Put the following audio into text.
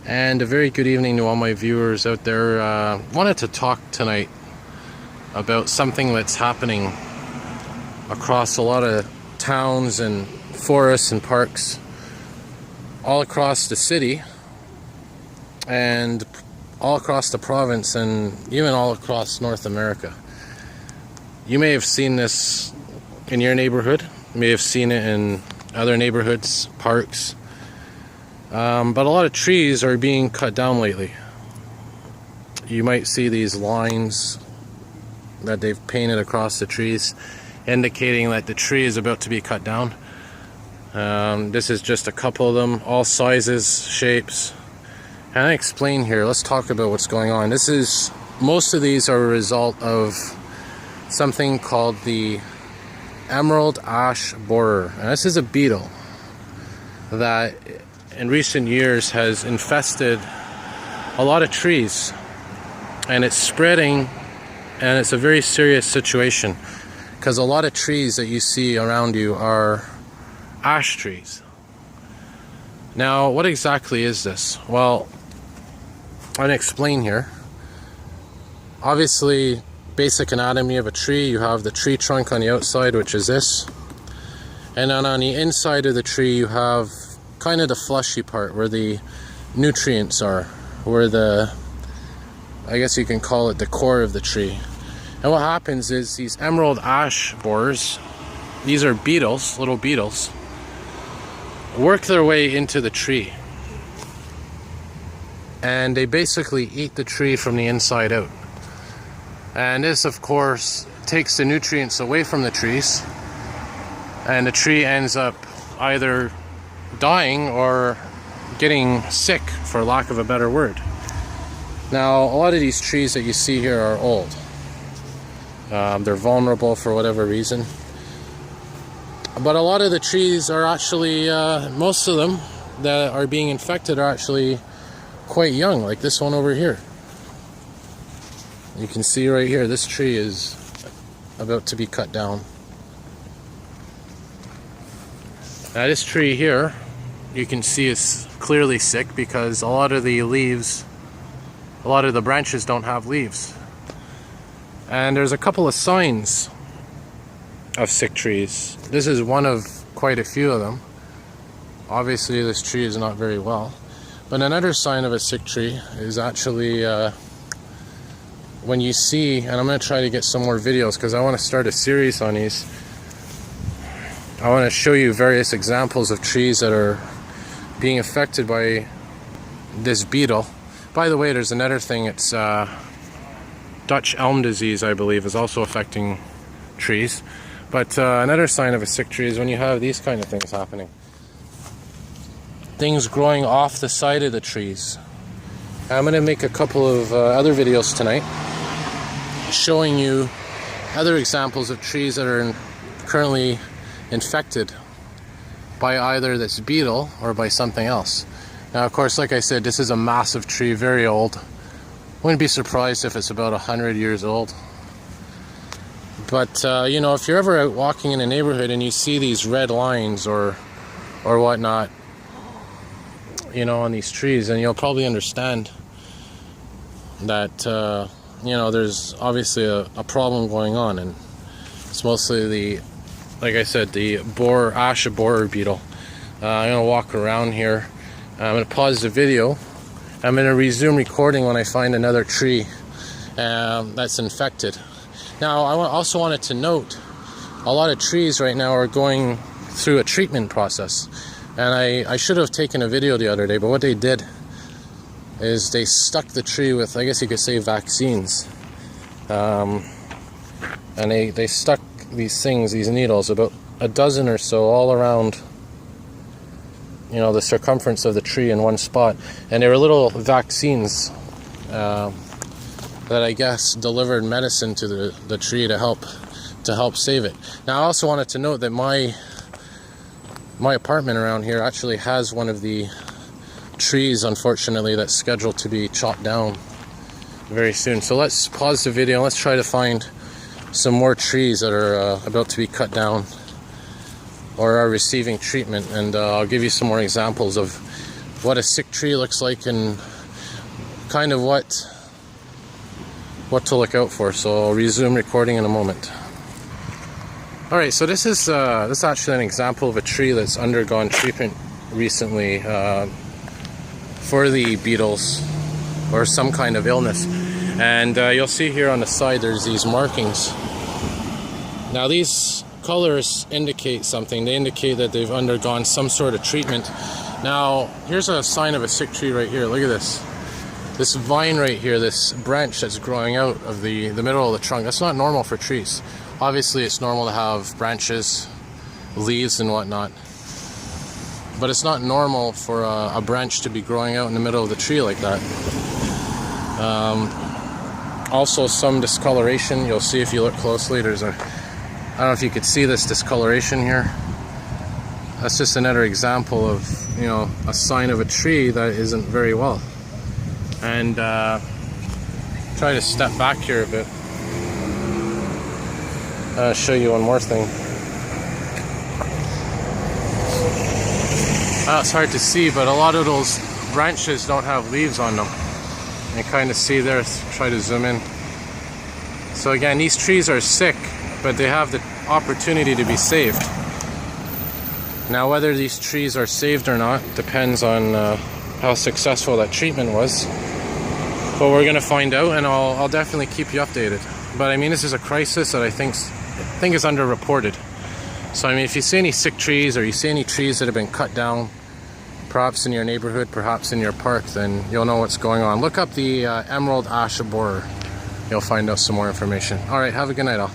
And a very good evening to all my viewers out there. Wanted to talk tonight about something that's happening across a lot of towns and forests and parks all across the city and all across the province and even all across North America. You may have seen this in your neighborhood. You may have seen it in other neighborhoods, parks. But a lot of trees are being cut down lately. You might see these lines that they've painted across the trees indicating that the tree is about to be cut down. This is just a couple of them, all sizes, shapes. And I explain here, let's talk about what's going on. Most of these are a result of something called the emerald ash borer. And this is a beetle that in recent years has infested a lot of trees, and it's spreading, and it's a very serious situation because a lot of trees that you see around you are ash trees. Now, what exactly is this? Well, I'm going to explain here. Obviously, basic anatomy of a tree, you have the tree trunk on the outside, which is this, and then on the inside of the tree you have kind of the fleshy part where the nutrients are, where I guess you can call it the core of the tree. And what happens is these emerald ash borers, these are beetles, little beetles, work their way into the tree. And they basically eat the tree from the inside out. And this, of course, takes the nutrients away from the trees, and the tree ends up either dying or getting sick, for lack of a better word. Now, a lot of these trees that you see here are old. They're vulnerable for whatever reason. But a lot of the trees are actually, most of them that are being infected are actually quite young, like this one over here. You can see right here, this tree is about to be cut down. Now this tree here, you can see is clearly sick because a lot of the branches don't have leaves. And there's a couple of signs of sick trees. This is one of quite a few of them. Obviously this tree is not very well. But another sign of a sick tree is actually when you see, and I'm going to try to get some more videos because I want to start a series on these. I want to show you various examples of trees that are being affected by this beetle. By the way, there's another thing, it's Dutch elm disease, I believe, is also affecting trees. But another sign of a sick tree is when you have these kind of things happening. Things growing off the side of the trees. I'm going to make a couple of other videos tonight showing you other examples of trees that are currently infected by either this beetle or by something else. Now, of course, like I said, this is a massive tree, very old. Wouldn't be surprised if it's about 100 years old. But you know, if you're ever out walking in a neighborhood and you see these red lines or whatnot, you know, on these trees, then you'll probably understand that you know, there's obviously a problem going on, and it's mostly like I said, the ash borer beetle. I'm going to walk around here. I'm going to pause the video. I'm going to resume recording when I find another tree that's infected. Now, I also wanted to note, a lot of trees right now are going through a treatment process. And I should have taken a video the other day, but what they did is they stuck the tree with, I guess you could say, vaccines. And they stuck these needles, about a dozen or so, all around, you know, the circumference of the tree in one spot. And they were little vaccines that I guess delivered medicine to the tree to help save it. Now, I also wanted to note that my apartment around here actually has one of the trees, unfortunately, that's scheduled to be chopped down very soon. So let's pause the video and let's try to find some more trees that are about to be cut down or are receiving treatment, and I'll give you some more examples of what a sick tree looks like and kind of what to look out for. So I'll resume recording in a moment. Alright, so this is actually an example of a tree that's undergone treatment recently for the beetles or some kind of illness. And you'll see here on the side there's these markings. Now these colors indicate something. They indicate that they've undergone some sort of treatment. Now here's a sign of a sick tree right here. Look at this. This vine right here, this branch that's growing out of the middle of the trunk. That's not normal for trees. Obviously it's normal to have branches, leaves and whatnot. But it's not normal for a branch to be growing out in the middle of the tree like that. Also some discoloration. You'll see if you look closely. There's I don't know if you could see this discoloration here. That's just another example of, you know, a sign of a tree that isn't very well. And try to step back here a bit. I'll show you one more thing. It's hard to see, but a lot of those branches don't have leaves on them. You kind of see there, try to zoom in. So again, these trees are sick, but they have the opportunity to be saved. Now whether these trees are saved or not depends on how successful that treatment was. But we're going to find out, and I'll definitely keep you updated. But I mean, this is a crisis that I think is underreported. So I mean, if you see any sick trees or you see any trees that have been cut down, perhaps in your neighborhood, perhaps in your park, then you'll know what's going on. Look up the emerald ash borer. You'll find out some more information. All right, have a good night all.